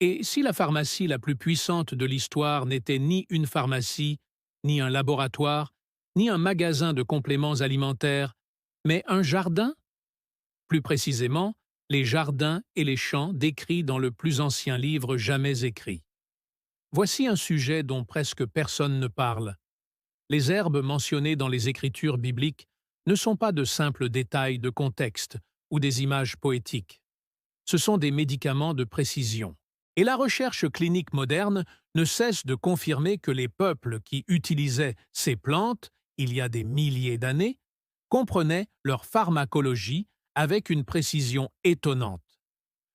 Et si la pharmacie la plus puissante de l'histoire n'était ni une pharmacie, ni un laboratoire, ni un magasin de compléments alimentaires, mais un jardin? Plus précisément, les jardins et les champs décrits dans le plus ancien livre jamais écrit. Voici un sujet dont presque personne ne parle. Les herbes mentionnées dans les écritures bibliques ne sont pas de simples détails de contexte ou des images poétiques. Ce sont des médicaments de précision. Et la recherche clinique moderne ne cesse de confirmer que les peuples qui utilisaient ces plantes, il y a des milliers d'années, comprenaient leur pharmacologie avec une précision étonnante.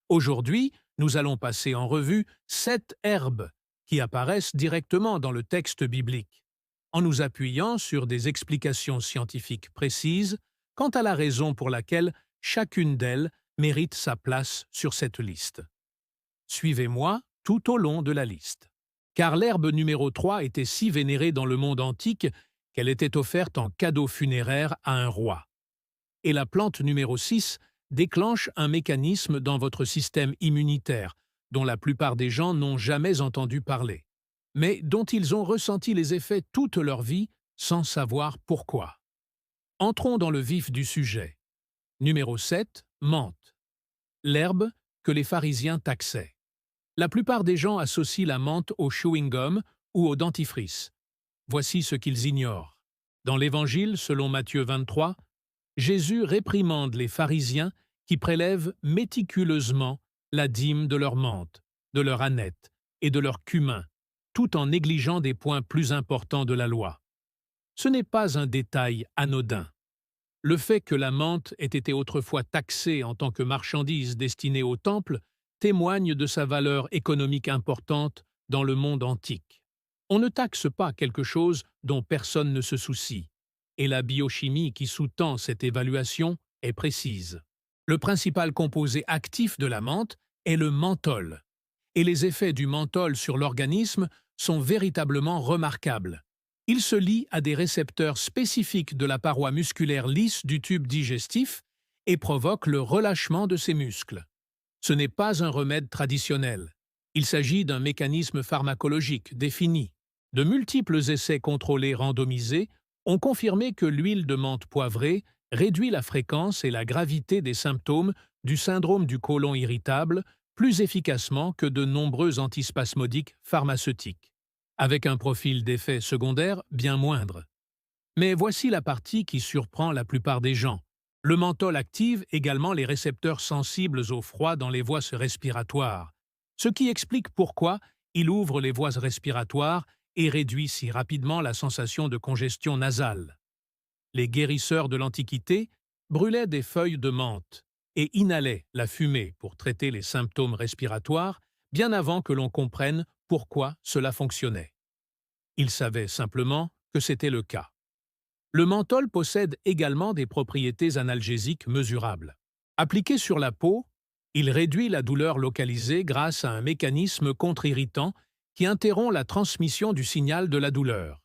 Aujourd'hui, nous allons passer en revue 7 herbes qui apparaissent directement dans le texte biblique, en nous appuyant sur des explications scientifiques précises quant à la raison pour laquelle chacune d'elles mérite sa place sur cette liste. Suivez-moi tout au long de la liste. Car l'herbe numéro 3 était si vénérée dans le monde antique qu'elle était offerte en cadeau funéraire à un roi. Et la plante numéro 6 déclenche un mécanisme dans votre système immunitaire, dont la plupart des gens n'ont jamais entendu parler, mais dont ils ont ressenti les effets toute leur vie sans savoir pourquoi. Entrons dans le vif du sujet. Numéro 7, menthe. L'herbe que les pharisiens taxaient. La plupart des gens associent la menthe au chewing-gum ou au dentifrice. Voici ce qu'ils ignorent. Dans l'Évangile, selon Matthieu 23, Jésus réprimande les pharisiens qui prélèvent méticuleusement la dîme de leur menthe, de leur aneth et de leur cumin, tout en négligeant des points plus importants de la loi. Ce n'est pas un détail anodin. Le fait que la menthe ait été autrefois taxée en tant que marchandise destinée au temple témoigne de sa valeur économique importante dans le monde antique. On ne taxe pas quelque chose dont personne ne se soucie, et la biochimie qui sous-tend cette évaluation est précise. Le principal composé actif de la menthe est le menthol, et les effets du menthol sur l'organisme sont véritablement remarquables. Il se lie à des récepteurs spécifiques de la paroi musculaire lisse du tube digestif et provoque le relâchement de ses muscles. Ce n'est pas un remède traditionnel. Il s'agit d'un mécanisme pharmacologique défini. De multiples essais contrôlés randomisés ont confirmé que l'huile de menthe poivrée réduit la fréquence et la gravité des symptômes du syndrome du côlon irritable plus efficacement que de nombreux antispasmodiques pharmaceutiques, avec un profil d'effet secondaire bien moindre. Mais voici la partie qui surprend la plupart des gens. Le menthol active également les récepteurs sensibles au froid dans les voies respiratoires, ce qui explique pourquoi il ouvre les voies respiratoires et réduit si rapidement la sensation de congestion nasale. Les guérisseurs de l'Antiquité brûlaient des feuilles de menthe et inhalaient la fumée pour traiter les symptômes respiratoires bien avant que l'on comprenne pourquoi cela fonctionnait. Ils savaient simplement que c'était le cas. Le menthol possède également des propriétés analgésiques mesurables. Appliqué sur la peau, il réduit la douleur localisée grâce à un mécanisme contre-irritant qui interrompt la transmission du signal de la douleur.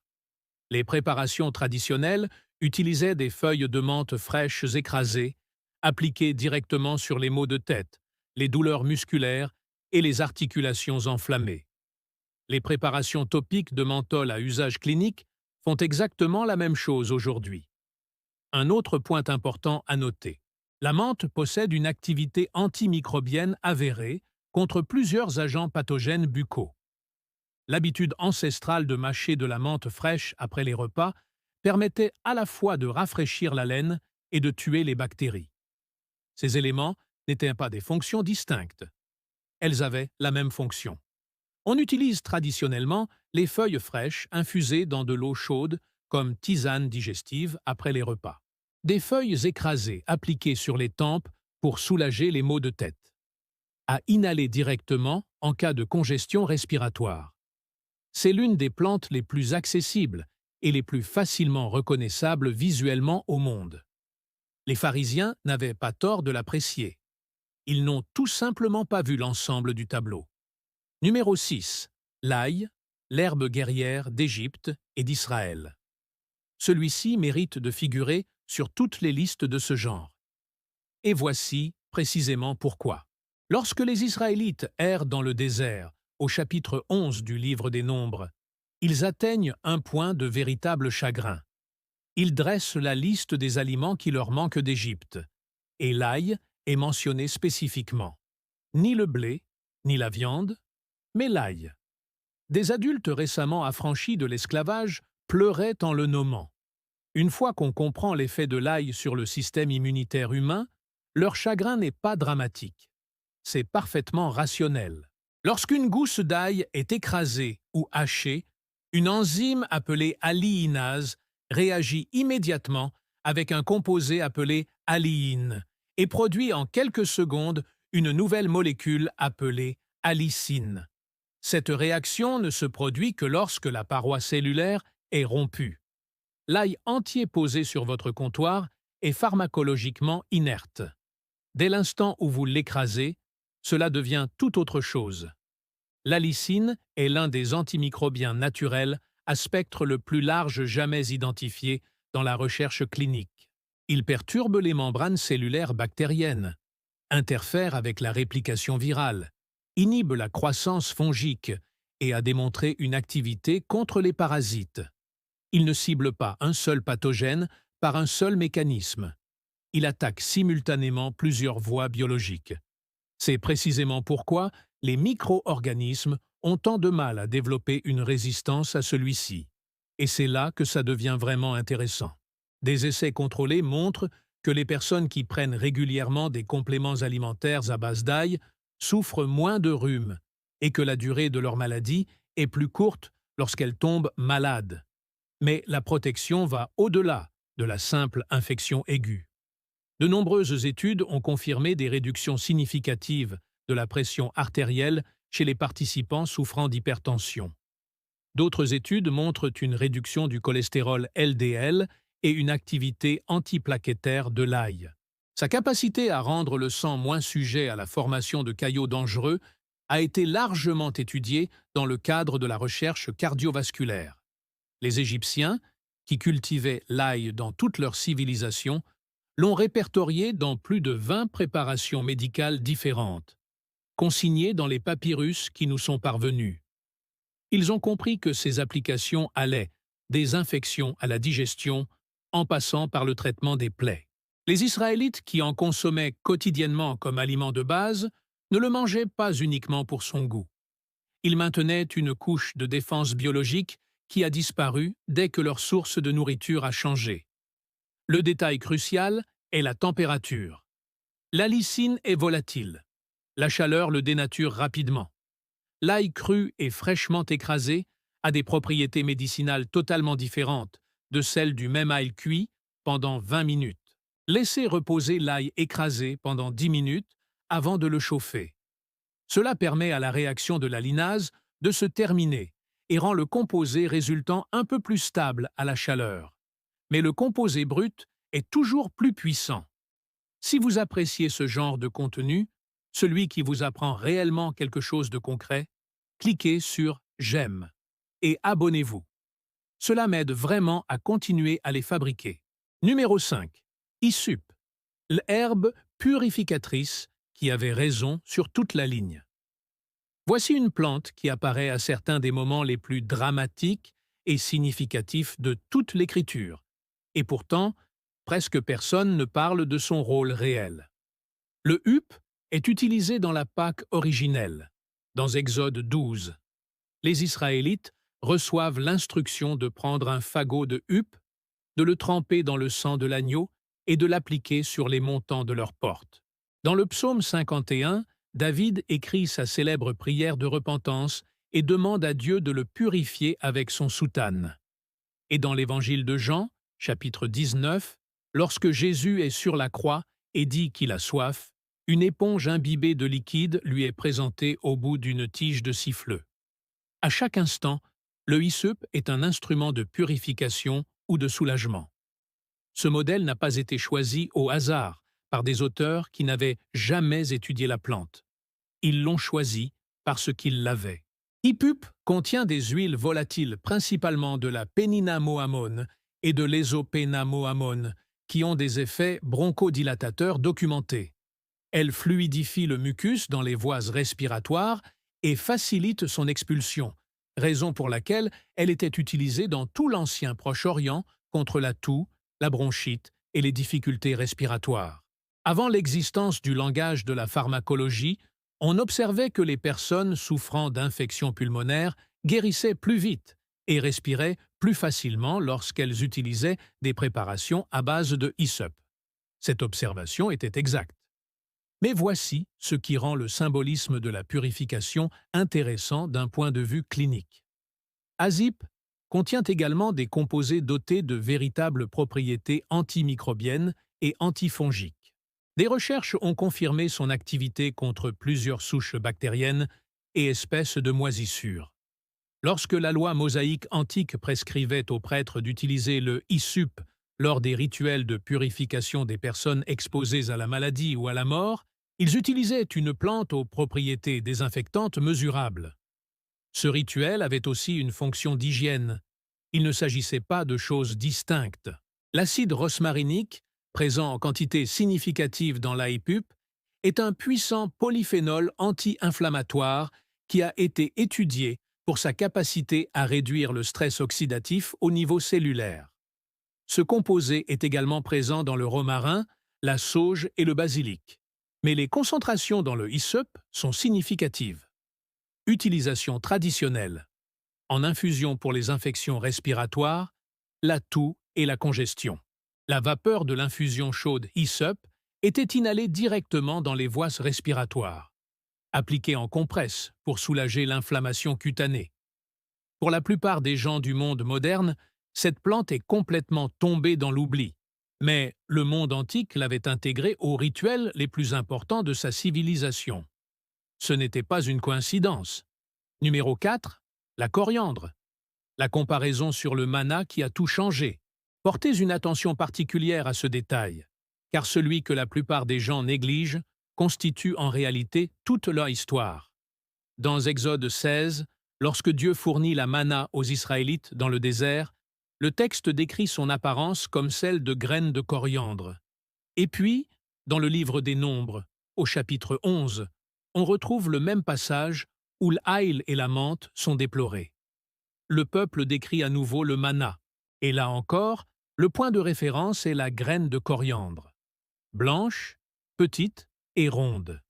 Les préparations traditionnelles utilisaient des feuilles de menthe fraîches écrasées, appliquées directement sur les maux de tête, les douleurs musculaires et les articulations enflammées. Les préparations topiques de menthol à usage clinique font exactement la même chose aujourd'hui. Un autre point important à noter. La menthe possède une activité antimicrobienne avérée contre plusieurs agents pathogènes buccaux. L'habitude ancestrale de mâcher de la menthe fraîche après les repas permettait à la fois de rafraîchir la laine et de tuer les bactéries. Ces éléments n'étaient pas des fonctions distinctes. Elles avaient la même fonction. On utilise traditionnellement les feuilles fraîches infusées dans de l'eau chaude comme tisane digestive après les repas. Des feuilles écrasées appliquées sur les tempes pour soulager les maux de tête. À inhaler directement en cas de congestion respiratoire. C'est l'une des plantes les plus accessibles et les plus facilement reconnaissables visuellement au monde. Les pharisiens n'avaient pas tort de l'apprécier. Ils n'ont tout simplement pas vu l'ensemble du tableau. Numéro 6. L'ail, l'herbe guerrière d'Égypte et d'Israël. Celui-ci mérite de figurer sur toutes les listes de ce genre. Et voici précisément pourquoi. Lorsque les Israélites errent dans le désert, au chapitre 11 du livre des Nombres, ils atteignent un point de véritable chagrin. Ils dressent la liste des aliments qui leur manquent d'Égypte, et l'ail est mentionné spécifiquement. Ni le blé, ni la viande, mais l'ail. Des adultes récemment affranchis de l'esclavage pleuraient en le nommant. Une fois qu'on comprend l'effet de l'ail sur le système immunitaire humain, leur chagrin n'est pas dramatique. C'est parfaitement rationnel. Lorsqu'une gousse d'ail est écrasée ou hachée, une enzyme appelée alliinase réagit immédiatement avec un composé appelé alliine et produit en quelques secondes une nouvelle molécule appelée allicine. Cette réaction ne se produit que lorsque la paroi cellulaire est rompue. L'ail entier posé sur votre comptoir est pharmacologiquement inerte. Dès l'instant où vous l'écrasez, cela devient tout autre chose. L'allicine est l'un des antimicrobiens naturels à spectre le plus large jamais identifié dans la recherche clinique. Il perturbe les membranes cellulaires bactériennes, interfère avec la réplication virale, inhibe la croissance fongique et a démontré une activité contre les parasites. Il ne cible pas un seul pathogène par un seul mécanisme. Il attaque simultanément plusieurs voies biologiques. C'est précisément pourquoi les micro-organismes ont tant de mal à développer une résistance à celui-ci. Et c'est là que ça devient vraiment intéressant. Des essais contrôlés montrent que les personnes qui prennent régulièrement des compléments alimentaires à base d'ail souffrent moins de rhume et que la durée de leur maladie est plus courte lorsqu'elles tombent malades. Mais la protection va au-delà de la simple infection aiguë. De nombreuses études ont confirmé des réductions significatives de la pression artérielle chez les participants souffrant d'hypertension. D'autres études montrent une réduction du cholestérol LDL et une activité antiplaquettaire de l'ail. Sa capacité à rendre le sang moins sujet à la formation de caillots dangereux a été largement étudiée dans le cadre de la recherche cardiovasculaire. Les Égyptiens, qui cultivaient l'ail dans toute leur civilisation, l'ont répertorié dans plus de 20 préparations médicales différentes, consignées dans les papyrus qui nous sont parvenus. Ils ont compris que ces applications allaient des infections à la digestion, en passant par le traitement des plaies. Les Israélites, qui en consommaient quotidiennement comme aliment de base, ne le mangeaient pas uniquement pour son goût. Ils maintenaient une couche de défense biologique qui a disparu dès que leur source de nourriture a changé. Le détail crucial est la température. L'allicine est volatile. La chaleur le dénature rapidement. L'ail cru et fraîchement écrasé a des propriétés médicinales totalement différentes de celles du même ail cuit pendant 20 minutes. Laissez reposer l'ail écrasé pendant 10 minutes avant de le chauffer. Cela permet à la réaction de la linase de se terminer et rend le composé résultant un peu plus stable à la chaleur. Mais le composé brut est toujours plus puissant. Si vous appréciez ce genre de contenu, celui qui vous apprend réellement quelque chose de concret, cliquez sur « J'aime » et abonnez-vous. Cela m'aide vraiment à continuer à les fabriquer. Numéro 5. Hysup, l'herbe purificatrice qui avait raison sur toute la ligne. Voici une plante qui apparaît à certains des moments les plus dramatiques et significatifs de toute l'écriture. Et pourtant, presque personne ne parle de son rôle réel. Le hup est utilisé dans la Pâque originelle, dans Exode 12. Les Israélites reçoivent l'instruction de prendre un fagot de hup, de le tremper dans le sang de l'agneau et de l'appliquer sur les montants de leur porte. Dans le psaume 51, David écrit sa célèbre prière de repentance et demande à Dieu de le purifier avec son soutane. Et dans l'évangile de Jean, chapitre 19, lorsque Jésus est sur la croix et dit qu'il a soif, une éponge imbibée de liquide lui est présentée au bout d'une tige de siffleux. À chaque instant, le hyssop est un instrument de purification ou de soulagement. Ce modèle n'a pas été choisi au hasard par des auteurs qui n'avaient jamais étudié la plante. Ils l'ont choisi parce qu'ils l'avaient. Hysup contient des huiles volatiles, principalement de la péninamoamone et de l'ésopénamoamone, qui ont des effets bronchodilatateurs documentés. Elle fluidifie le mucus dans les voies respiratoires et facilite son expulsion, raison pour laquelle elle était utilisée dans tout l'ancien Proche-Orient contre la toux, la bronchite et les difficultés respiratoires. Avant l'existence du langage de la pharmacologie, on observait que les personnes souffrant d'infections pulmonaires guérissaient plus vite et respiraient plus facilement lorsqu'elles utilisaient des préparations à base de hyssop. Cette observation était exacte. Mais voici ce qui rend le symbolisme de la purification intéressant d'un point de vue clinique. Azip contient également des composés dotés de véritables propriétés antimicrobiennes et antifongiques. Des recherches ont confirmé son activité contre plusieurs souches bactériennes et espèces de moisissures. Lorsque la loi mosaïque antique prescrivait aux prêtres d'utiliser le hyssop lors des rituels de purification des personnes exposées à la maladie ou à la mort, ils utilisaient une plante aux propriétés désinfectantes mesurables. Ce rituel avait aussi une fonction d'hygiène. Il ne s'agissait pas de choses distinctes. L'acide rosmarinique, présent en quantité significative dans l'aïpup, est un puissant polyphénol anti-inflammatoire qui a été étudié pour sa capacité à réduire le stress oxydatif au niveau cellulaire. Ce composé est également présent dans le romarin, la sauge et le basilic. Mais les concentrations dans le hyssop sont significatives. Utilisation traditionnelle. En infusion pour les infections respiratoires, la toux et la congestion. La vapeur de l'infusion chaude hyssop était inhalée directement dans les voies respiratoires, appliquée en compresse pour soulager l'inflammation cutanée. Pour la plupart des gens du monde moderne, cette plante est complètement tombée dans l'oubli, mais le monde antique l'avait intégrée aux rituels les plus importants de sa civilisation. Ce n'était pas une coïncidence. Numéro 4, la coriandre. La comparaison sur le mana qui a tout changé. Portez une attention particulière à ce détail, car celui que la plupart des gens négligent constitue en réalité toute leur histoire. Dans Exode 16, lorsque Dieu fournit la manna aux Israélites dans le désert, le texte décrit son apparence comme celle de graines de coriandre. Et puis, dans le livre des Nombres, au chapitre 11, on retrouve le même passage où l'ail et la menthe sont déplorés. Le peuple décrit à nouveau le manna, et là encore, le point de référence est la graine de coriandre. Blanche, petite et ronde.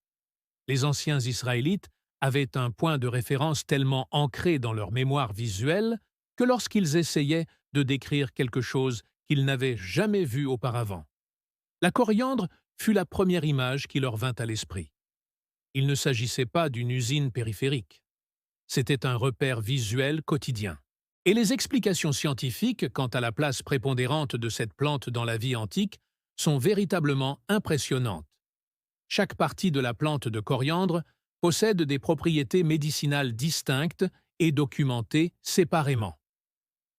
Les anciens Israélites avaient un point de référence tellement ancré dans leur mémoire visuelle que lorsqu'ils essayaient de décrire quelque chose qu'ils n'avaient jamais vu auparavant. La coriandre fut la première image qui leur vint à l'esprit. Il ne s'agissait pas d'une usine périphérique. C'était un repère visuel quotidien. Et les explications scientifiques quant à la place prépondérante de cette plante dans la vie antique sont véritablement impressionnantes. Chaque partie de la plante de coriandre possède des propriétés médicinales distinctes et documentées séparément.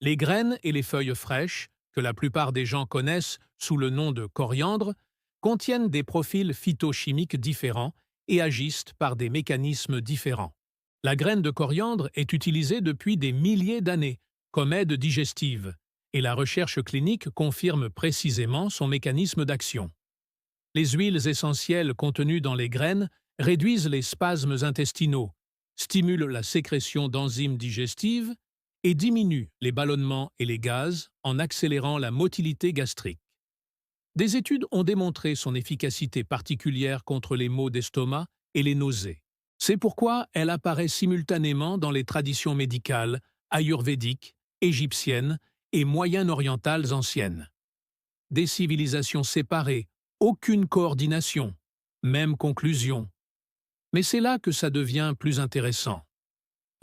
Les graines et les feuilles fraîches, que la plupart des gens connaissent sous le nom de coriandre, contiennent des profils phytochimiques différents et agissent par des mécanismes différents. La graine de coriandre est utilisée depuis des milliers d'années comme aide digestive, et la recherche clinique confirme précisément son mécanisme d'action. Les huiles essentielles contenues dans les graines réduisent les spasmes intestinaux, stimulent la sécrétion d'enzymes digestives et diminuent les ballonnements et les gaz en accélérant la motilité gastrique. Des études ont démontré son efficacité particulière contre les maux d'estomac et les nausées. C'est pourquoi elle apparaît simultanément dans les traditions médicales, ayurvédiques, égyptiennes et moyen-orientales anciennes. Des civilisations séparées, aucune coordination, même conclusion. Mais c'est là que ça devient plus intéressant.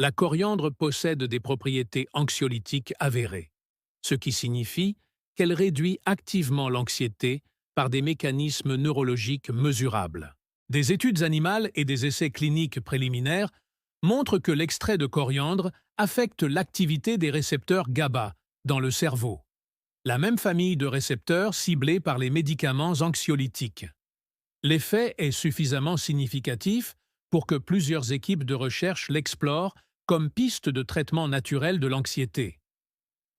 La coriandre possède des propriétés anxiolytiques avérées, ce qui signifie qu'elle réduit activement l'anxiété par des mécanismes neurologiques mesurables. Des études animales et des essais cliniques préliminaires montrent que l'extrait de coriandre affecte l'activité des récepteurs GABA dans le cerveau, la même famille de récepteurs ciblés par les médicaments anxiolytiques. L'effet est suffisamment significatif pour que plusieurs équipes de recherche l'explorent comme piste de traitement naturel de l'anxiété.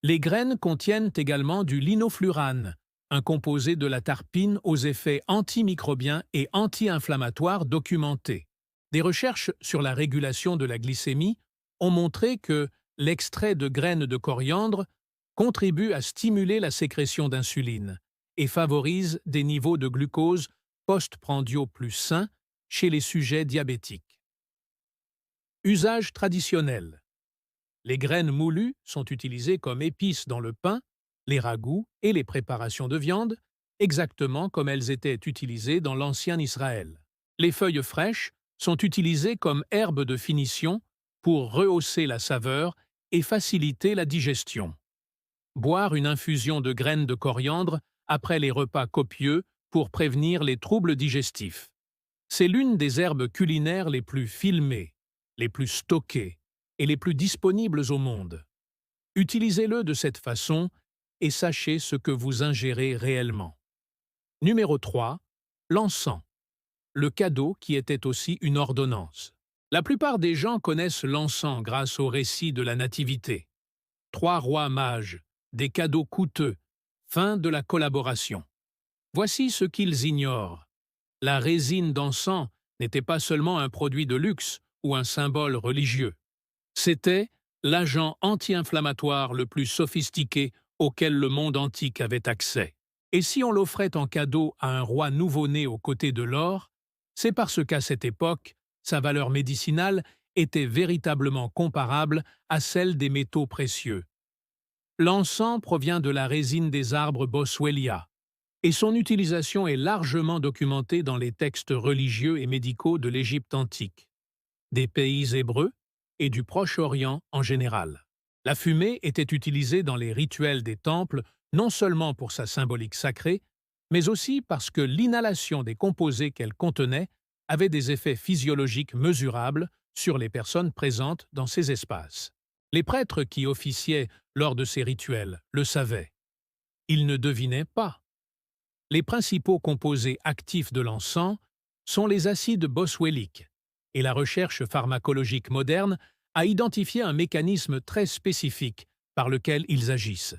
Les graines contiennent également du linoflurane, un composé de la tarpine aux effets antimicrobiens et anti-inflammatoires documentés. Des recherches sur la régulation de la glycémie ont montré que l'extrait de graines de coriandre contribue à stimuler la sécrétion d'insuline et favorise des niveaux de glucose postprandiaux plus sains chez les sujets diabétiques. Usage traditionnel. Les graines moulues sont utilisées comme épices dans le pain, les ragoûts et les préparations de viande, exactement comme elles étaient utilisées dans l'ancien Israël. Les feuilles fraîches sont utilisées comme herbes de finition pour rehausser la saveur et faciliter la digestion. Boire une infusion de graines de coriandre après les repas copieux pour prévenir les troubles digestifs. C'est l'une des herbes culinaires les plus filmées, les plus stockées et les plus disponibles au monde. Utilisez-le de cette façon et sachez ce que vous ingérez réellement. Numéro 3. L'encens. Le cadeau qui était aussi une ordonnance. La plupart des gens connaissent l'encens grâce au récit de la Nativité. 3 rois mages, des cadeaux coûteux, fin de la collaboration. Voici ce qu'ils ignorent. La résine d'encens n'était pas seulement un produit de luxe ou un symbole religieux. C'était l'agent anti-inflammatoire le plus sophistiqué auquel le monde antique avait accès. Et si on l'offrait en cadeau à un roi nouveau-né aux côtés de l'or, c'est parce qu'à cette époque, sa valeur médicinale était véritablement comparable à celle des métaux précieux. L'encens provient de la résine des arbres Boswellia, et son utilisation est largement documentée dans les textes religieux et médicaux de l'Égypte antique, des pays hébreux et du Proche-Orient en général. La fumée était utilisée dans les rituels des temples non seulement pour sa symbolique sacrée, mais aussi parce que l'inhalation des composés qu'elle contenait avait des effets physiologiques mesurables sur les personnes présentes dans ces espaces. Les prêtres qui officiaient lors de ces rituels le savaient. Ils ne devinaient pas. Les principaux composés actifs de l'encens sont les acides boswelliques, et la recherche pharmacologique moderne a identifié un mécanisme très spécifique par lequel ils agissent.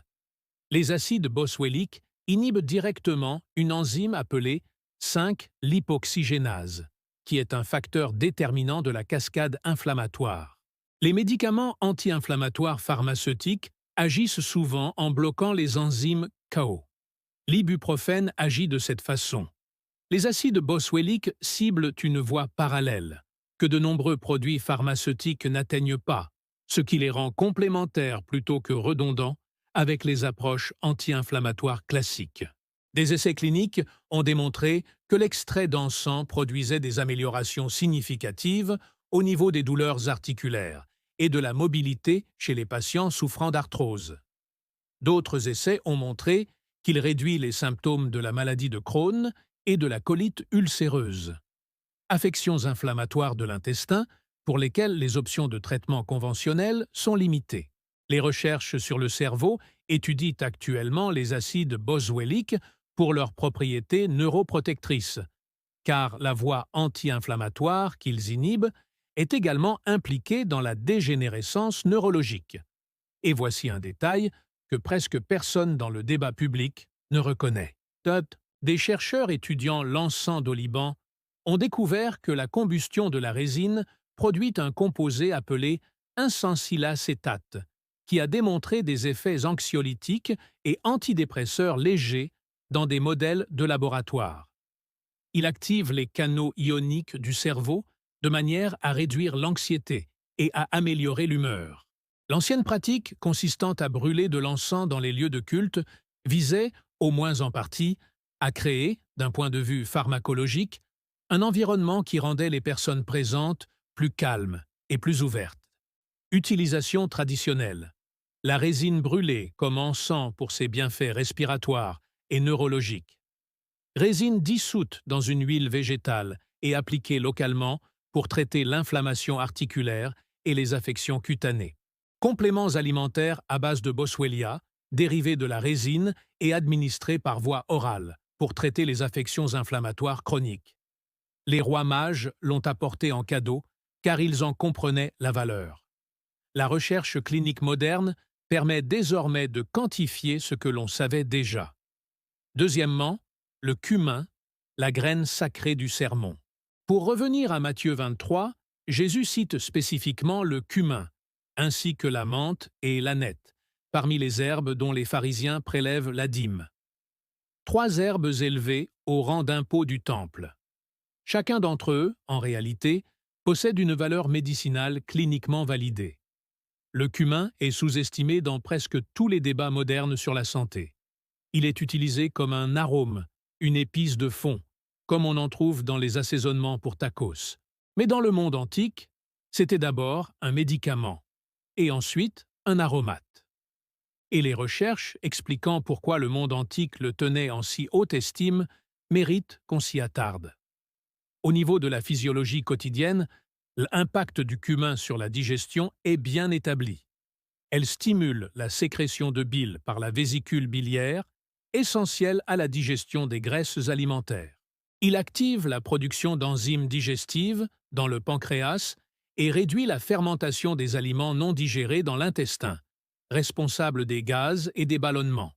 Les acides boswelliques inhibent directement une enzyme appelée 5-lipoxygénase, qui est un facteur déterminant de la cascade inflammatoire. Les médicaments anti-inflammatoires pharmaceutiques agissent souvent en bloquant les enzymes KO. L'ibuprofène agit de cette façon. Les acides boswelliques ciblent une voie parallèle, que de nombreux produits pharmaceutiques n'atteignent pas, ce qui les rend complémentaires plutôt que redondants avec les approches anti-inflammatoires classiques. Des essais cliniques ont démontré que l'extrait d'encens produisait des améliorations significatives au niveau des douleurs articulaires et de la mobilité chez les patients souffrant d'arthrose. D'autres essais ont montré qu'il réduit les symptômes de la maladie de Crohn et de la colite ulcéreuse. Affections inflammatoires de l'intestin pour lesquelles les options de traitement conventionnelles sont limitées. Les recherches sur le cerveau étudient actuellement les acides boswelliques pour leurs propriétés neuroprotectrices, car la voie anti-inflammatoire qu'ils inhibent est également impliquée dans la dégénérescence neurologique. Et voici un détail que presque personne dans le débat public ne reconnaît. Des chercheurs étudiant l'encens d'oliban ont découvert que la combustion de la résine produit un composé appelé insensilacétate, qui a démontré des effets anxiolytiques et antidépresseurs légers dans des modèles de laboratoire. Il active les canaux ioniques du cerveau de manière à réduire l'anxiété et à améliorer l'humeur. L'ancienne pratique consistant à brûler de l'encens dans les lieux de culte visait, au moins en partie, à créer, d'un point de vue pharmacologique, un environnement qui rendait les personnes présentes plus calmes et plus ouvertes. Utilisation traditionnelle. La résine brûlée comme encens pour ses bienfaits respiratoires et neurologiques. Résine dissoute dans une huile végétale et appliquée localement pour traiter l'inflammation articulaire et les affections cutanées. Compléments alimentaires à base de boswellia, dérivés de la résine et administrés par voie orale pour traiter les affections inflammatoires chroniques. Les rois mages l'ont apporté en cadeau car ils en comprenaient la valeur. La recherche clinique moderne permet désormais de quantifier ce que l'on savait déjà. Deuxièmement, le cumin, la graine sacrée du sermon. Pour revenir à Matthieu 23, Jésus cite spécifiquement le cumin, ainsi que la menthe et l'aneth, parmi les herbes dont les pharisiens prélèvent la dîme. Trois herbes élevées au rang d'impôt du temple. Chacun d'entre eux, en réalité, possède une valeur médicinale cliniquement validée. Le cumin est sous-estimé dans presque tous les débats modernes sur la santé. Il est utilisé comme un arôme, une épice de fond, comme on en trouve dans les assaisonnements pour tacos. Mais dans le monde antique, c'était d'abord un médicament, et ensuite un aromate. Et les recherches expliquant pourquoi le monde antique le tenait en si haute estime méritent qu'on s'y attarde. Au niveau de la physiologie quotidienne, l'impact du cumin sur la digestion est bien établi. Elle stimule la sécrétion de bile par la vésicule biliaire, essentielle à la digestion des graisses alimentaires. Il active la production d'enzymes digestives dans le pancréas et réduit la fermentation des aliments non digérés dans l'intestin, responsable des gaz et des ballonnements.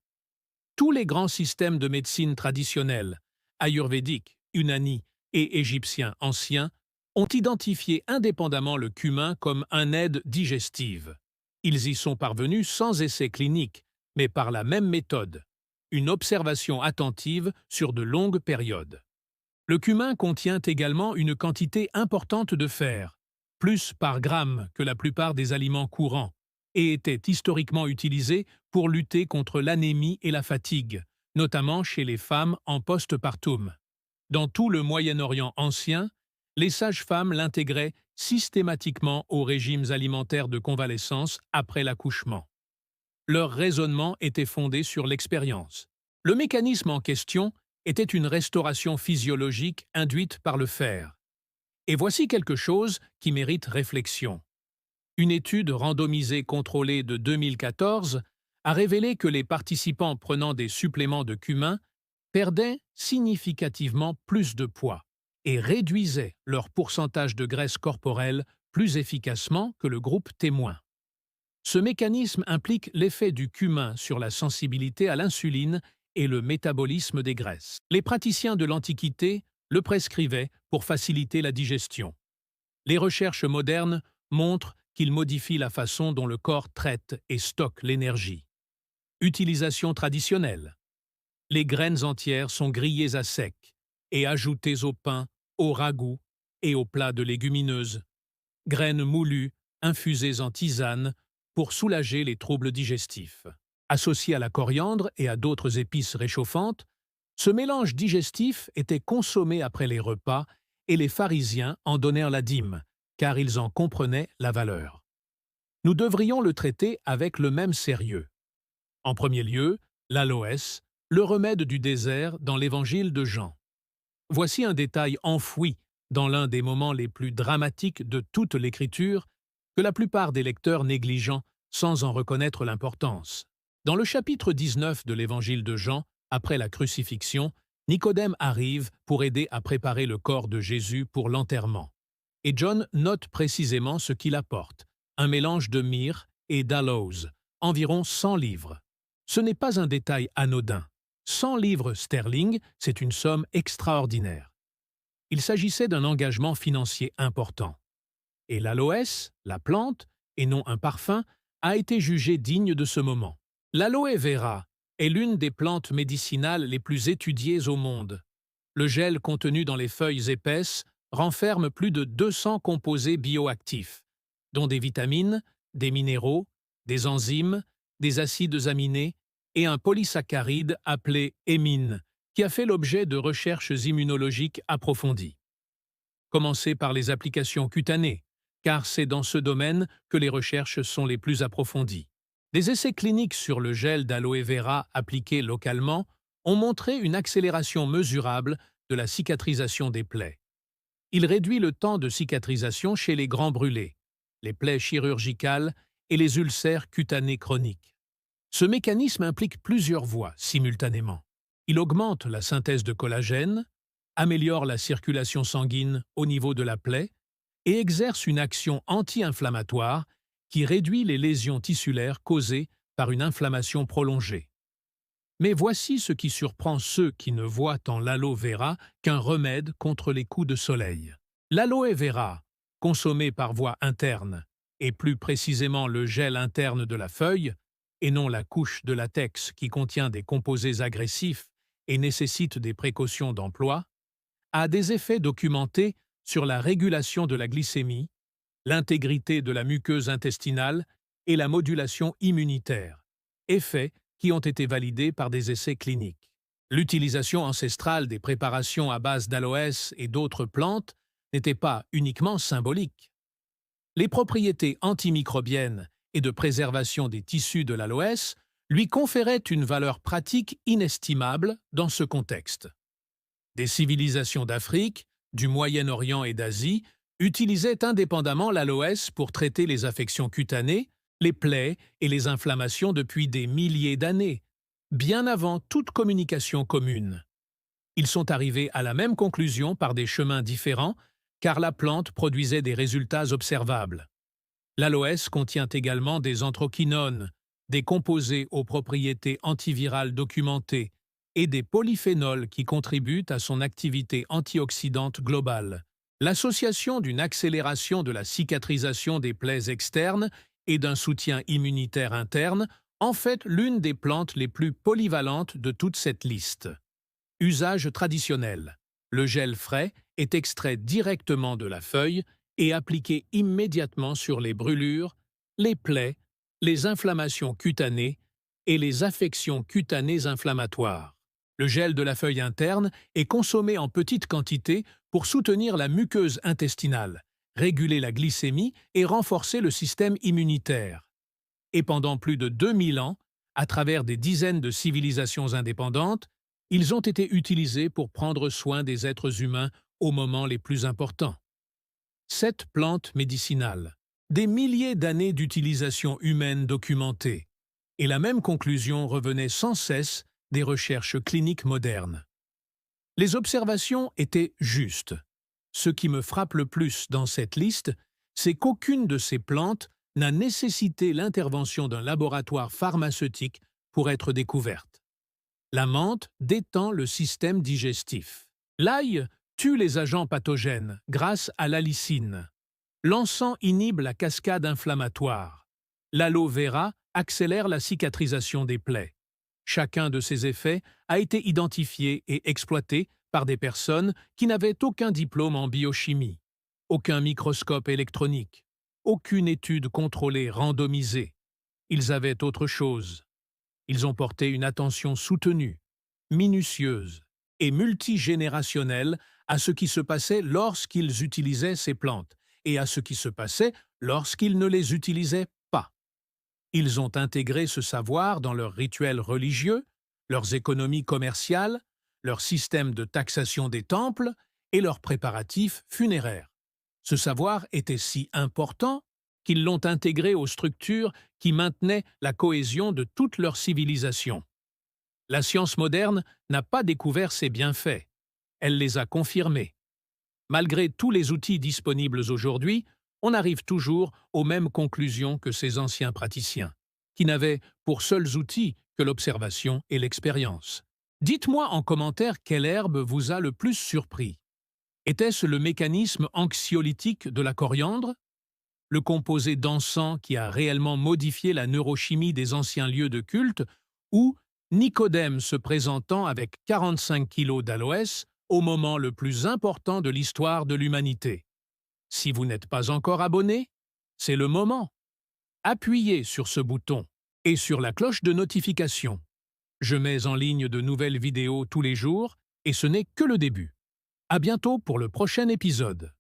Tous les grands systèmes de médecine traditionnels, ayurvédiques, unani et égyptiens anciens, ont identifié indépendamment le cumin comme un aide digestive. Ils y sont parvenus sans essai clinique, mais par la même méthode, une observation attentive sur de longues périodes. Le cumin contient également une quantité importante de fer, plus par gramme que la plupart des aliments courants, et était historiquement utilisé pour lutter contre l'anémie et la fatigue, notamment chez les femmes en postpartum. Dans tout le Moyen-Orient ancien, les sages-femmes l'intégraient systématiquement aux régimes alimentaires de convalescence après l'accouchement. Leur raisonnement était fondé sur l'expérience. Le mécanisme en question était une restauration physiologique induite par le fer. Et voici quelque chose qui mérite réflexion. Une étude randomisée contrôlée de 2014 a révélé que les participants prenant des suppléments de cumin perdaient significativement plus de poids et réduisaient leur pourcentage de graisse corporelle plus efficacement que le groupe témoin. Ce mécanisme implique l'effet du cumin sur la sensibilité à l'insuline et le métabolisme des graisses. Les praticiens de l'Antiquité le prescrivaient pour faciliter la digestion. Les recherches modernes montrent qu'il modifie la façon dont le corps traite et stocke l'énergie. Utilisation traditionnelle. Les graines entières sont grillées à sec et ajoutées au pain, au ragoût et aux plats de légumineuses. Graines moulues, infusées en tisane pour soulager les troubles digestifs. Associé à la coriandre et à d'autres épices réchauffantes, ce mélange digestif était consommé après les repas et les pharisiens en donnèrent la dîme, car ils en comprenaient la valeur. Nous devrions le traiter avec le même sérieux. En premier lieu, l'aloès, le remède du désert dans l'évangile de Jean. Voici un détail enfoui dans l'un des moments les plus dramatiques de toute l'Écriture que la plupart des lecteurs négligent sans en reconnaître l'importance. Dans le chapitre 19 de l'évangile de Jean, après la crucifixion, Nicodème arrive pour aider à préparer le corps de Jésus pour l'enterrement. Et John note précisément ce qu'il apporte, un mélange de myrrhe et d'aloès, environ 100 livres. Ce n'est pas un détail anodin. 100 livres sterling, c'est une somme extraordinaire. Il s'agissait d'un engagement financier important. Et l'aloès, la plante, et non un parfum, a été jugé digne de ce moment. L'aloe vera est l'une des plantes médicinales les plus étudiées au monde. Le gel contenu dans les feuilles épaisses renferme plus de 200 composés bioactifs, dont des vitamines, des minéraux, des enzymes, des acides aminés et un polysaccharide appelé hémine, qui a fait l'objet de recherches immunologiques approfondies. Commencez par les applications cutanées, car c'est dans ce domaine que les recherches sont les plus approfondies. Des essais cliniques sur le gel d'aloe vera appliqué localement ont montré une accélération mesurable de la cicatrisation des plaies. Il réduit le temps de cicatrisation chez les grands brûlés, les plaies chirurgicales et les ulcères cutanés chroniques. Ce mécanisme implique plusieurs voies simultanément. Il augmente la synthèse de collagène, améliore la circulation sanguine au niveau de la plaie et exerce une action anti-inflammatoire qui réduit les lésions tissulaires causées par une inflammation prolongée. Mais voici ce qui surprend ceux qui ne voient en l'aloe vera qu'un remède contre les coups de soleil. L'aloe vera, consommé par voie interne, et plus précisément le gel interne de la feuille, et non la couche de latex qui contient des composés agressifs et nécessite des précautions d'emploi, a des effets documentés sur la régulation de la glycémie, l'intégrité de la muqueuse intestinale et la modulation immunitaire, effets qui ont été validés par des essais cliniques. L'utilisation ancestrale des préparations à base d'aloès et d'autres plantes n'était pas uniquement symbolique. Les propriétés antimicrobiennes et de préservation des tissus de l'aloès lui conféraient une valeur pratique inestimable dans ce contexte. Des civilisations d'Afrique, du Moyen-Orient et d'Asie utilisaient indépendamment l'aloès pour traiter les affections cutanées, les plaies et les inflammations depuis des milliers d'années, bien avant toute communication commune. Ils sont arrivés à la même conclusion par des chemins différents, car la plante produisait des résultats observables. L'aloès contient également des anthraquinones, des composés aux propriétés antivirales documentées et des polyphénols qui contribuent à son activité antioxydante globale. L'association d'une accélération de la cicatrisation des plaies externes et d'un soutien immunitaire interne en fait l'une des plantes les plus polyvalentes de toute cette liste. Usage traditionnel. Le gel frais est extrait directement de la feuille et appliqué immédiatement sur les brûlures, les plaies, les inflammations cutanées et les affections cutanées inflammatoires. Le gel de la feuille interne est consommé en petite quantité pour soutenir la muqueuse intestinale, réguler la glycémie et renforcer le système immunitaire. Et pendant plus de 2000 ans, à travers des dizaines de civilisations indépendantes, ils ont été utilisés pour prendre soin des êtres humains aux moments les plus importants. Cette plante médicinale, des milliers d'années d'utilisation humaine documentée, et la même conclusion revenait sans cesse des recherches cliniques modernes. Les observations étaient justes. Ce qui me frappe le plus dans cette liste, c'est qu'aucune de ces plantes n'a nécessité l'intervention d'un laboratoire pharmaceutique pour être découverte. La menthe détend le système digestif. L'ail tue les agents pathogènes grâce à l'allicine. L'encens inhibe la cascade inflammatoire. L'aloe vera accélère la cicatrisation des plaies. Chacun de ces effets a été identifié et exploité par des personnes qui n'avaient aucun diplôme en biochimie, aucun microscope électronique, aucune étude contrôlée randomisée. Ils avaient autre chose. Ils ont porté une attention soutenue, minutieuse et multigénérationnelle à ce qui se passait lorsqu'ils utilisaient ces plantes et à ce qui se passait lorsqu'ils ne les utilisaient pas. Ils ont intégré ce savoir dans leurs rituels religieux, leurs économies commerciales, leur système de taxation des temples et leurs préparatifs funéraires. Ce savoir était si important qu'ils l'ont intégré aux structures qui maintenaient la cohésion de toute leur civilisation. La science moderne n'a pas découvert ces bienfaits, elle les a confirmés. Malgré tous les outils disponibles aujourd'hui, on arrive toujours aux mêmes conclusions que ces anciens praticiens, qui n'avaient pour seuls outils que l'observation et l'expérience. Dites-moi en commentaire quelle herbe vous a le plus surpris. Était-ce le mécanisme anxiolytique de la coriandre? Le composé d'encens qui a réellement modifié la neurochimie des anciens lieux de culte, ou Nicodème se présentant avec 45 kilos d'aloès au moment le plus important de l'histoire de l'humanité? Si vous n'êtes pas encore abonné, c'est le moment. Appuyez sur ce bouton et sur la cloche de notification. Je mets en ligne de nouvelles vidéos tous les jours et ce n'est que le début. À bientôt pour le prochain épisode.